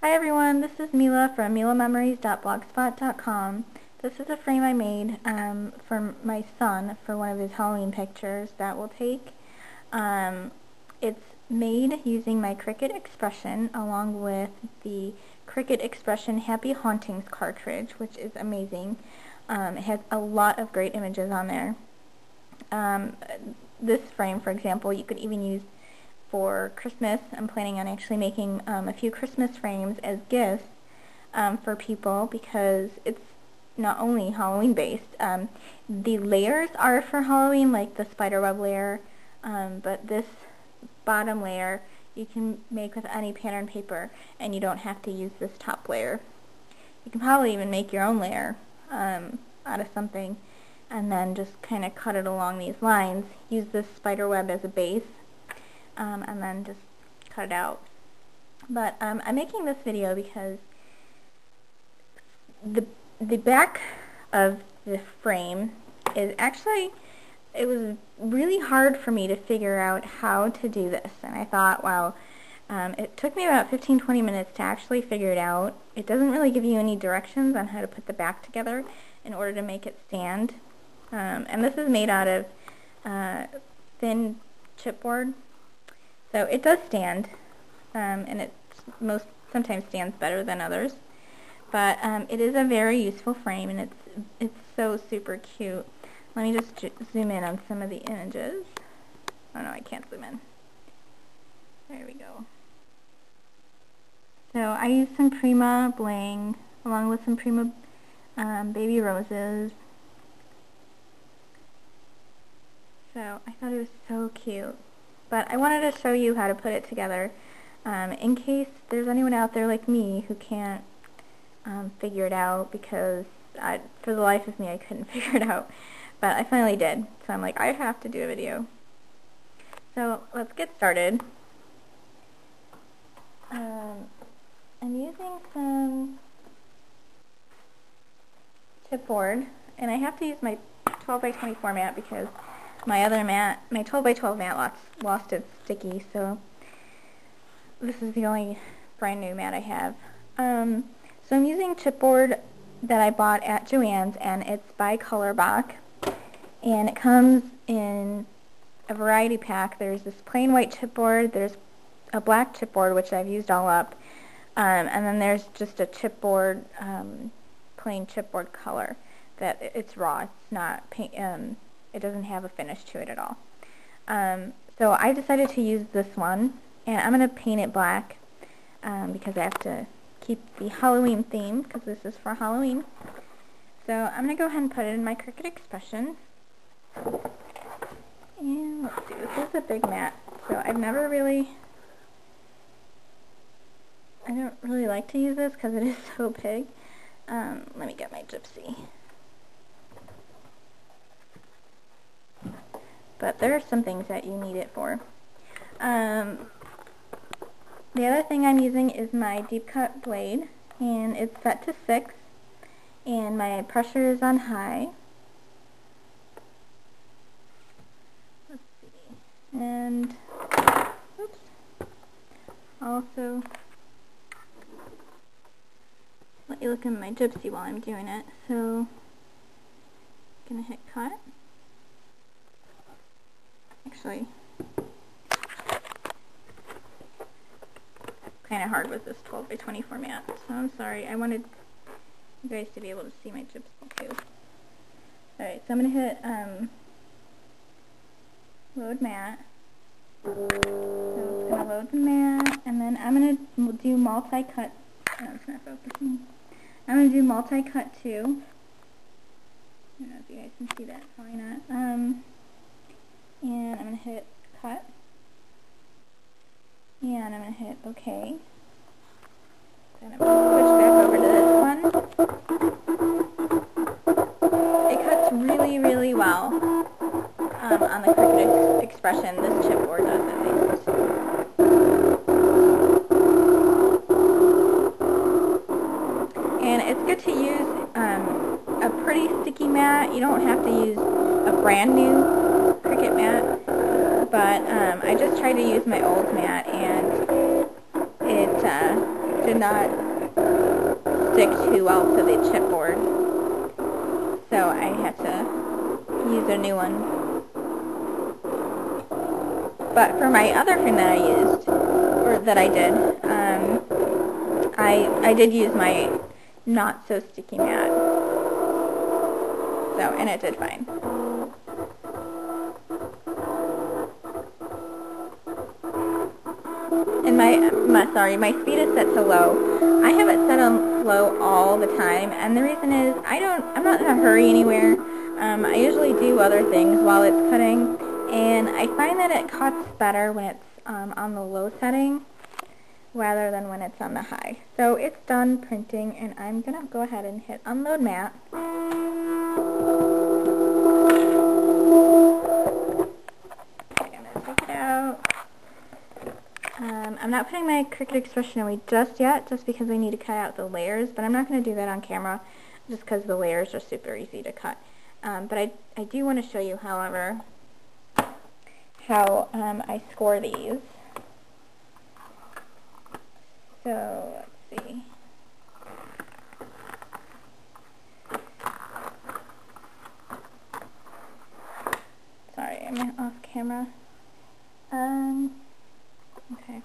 Hi everyone, this is Mila from milamemories.blogspot.com. This is a frame I made for my son for one of his Halloween pictures that we'll take. It's made using my Cricut Expression along with the Cricut Expression Happy Hauntings cartridge, which is amazing. It has a lot of great images on there. This frame, for example, you could even use for Christmas. I'm planning on actually making a few Christmas frames as gifts for people because it's not only Halloween based. The layers are for Halloween, like the spiderweb layer, but this bottom layer you can make with any pattern paper and you don't have to use this top layer. You can probably even make your own layer out of something and then just kind of cut it along these lines. Use this spiderweb as a base. And then just cut it out. But I'm making this video because the back of the frame is actually, it was really hard for me to figure out how to do this, and I thought, wow, it took me about 15-20 minutes to actually figure it out. It doesn't really give you any directions on how to put the back together in order to make it stand. And this is made out of thin chipboard. So it does stand, and it sometimes stands better than others. But it is a very useful frame, and it's so super cute. Let me just zoom in on some of the images. Oh no, I can't zoom in. There we go. So I used some Prima bling along with some Prima baby roses. So I thought it was so cute. But I wanted to show you how to put it together in case there's anyone out there like me who can't figure it out, because for the life of me I couldn't figure it out. But I finally did, so I'm like, I have to do a video. So let's get started. I'm using some chipboard, and I have to use my 12x24 mat because my other mat, my 12x12 mat lost its sticky, so this is the only brand new mat I have. So I'm using chipboard that I bought at Joann's, and it's by Color Box, and it comes in a variety pack. There's this plain white chipboard, there's a black chipboard, which I've used all up, and then there's just a chipboard, plain chipboard color that it's raw. It's not paint. It doesn't have a finish to it at all. So I decided to use this one, and I'm going to paint it black because I have to keep the Halloween theme, because this is for Halloween. So I'm going to go ahead and put it in my Cricut Expression. And let's see, this is a big mat, so I don't really like to use this because it is so big. Let me get my gypsy. But there are some things that you need it for. The other thing I'm using is my deep cut blade, and it's set to 6, and my pressure is on high. Let's see. And oops. Also, let me look at my gypsy while I'm doing it. So, I'm gonna hit cut. Actually, kind of hard with this 12x24 mat, so I'm sorry. I wanted you guys to be able to see my gypsy too. Alright, so I'm going to hit load mat. So it's going to load the mat, and then I'm going to do multi-cut. No, it's not focusing. I'm going to do multi-cut too. I don't know if you guys can see that, probably not. And I'm going to hit cut, and I'm going to hit OK. Then I'm going to switch back over to this one. It cuts really, really well on the Cricut Expression. This chipboard does at least. And it's good to use a pretty sticky mat. You don't have to use a brand new Cricut mat, but I just tried to use my old mat, and it did not stick too well to the chipboard, so I had to use a new one. But for my other fin that I used, or that I did, I did use my not so sticky mat. So, and it did fine. And my speed is set to low. I have it set on low all the time, and the reason is I'm not in a hurry anywhere. I usually do other things while it's cutting, and I find that it cuts better when it's on the low setting rather than when it's on the high. So it's done printing, and I'm gonna go ahead and hit unload mat. Okay, I'm gonna take it out. I'm not putting my Cricut expression away just yet, just because I need to cut out the layers, but I'm not going to do that on camera, just because the layers are super easy to cut. But I do want to show you, however, how I score these. So, let's see. Sorry, I'm off camera. Okay.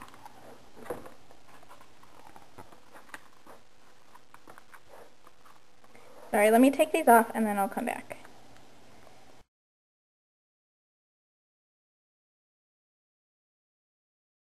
Sorry, let me take these off and then I'll come back.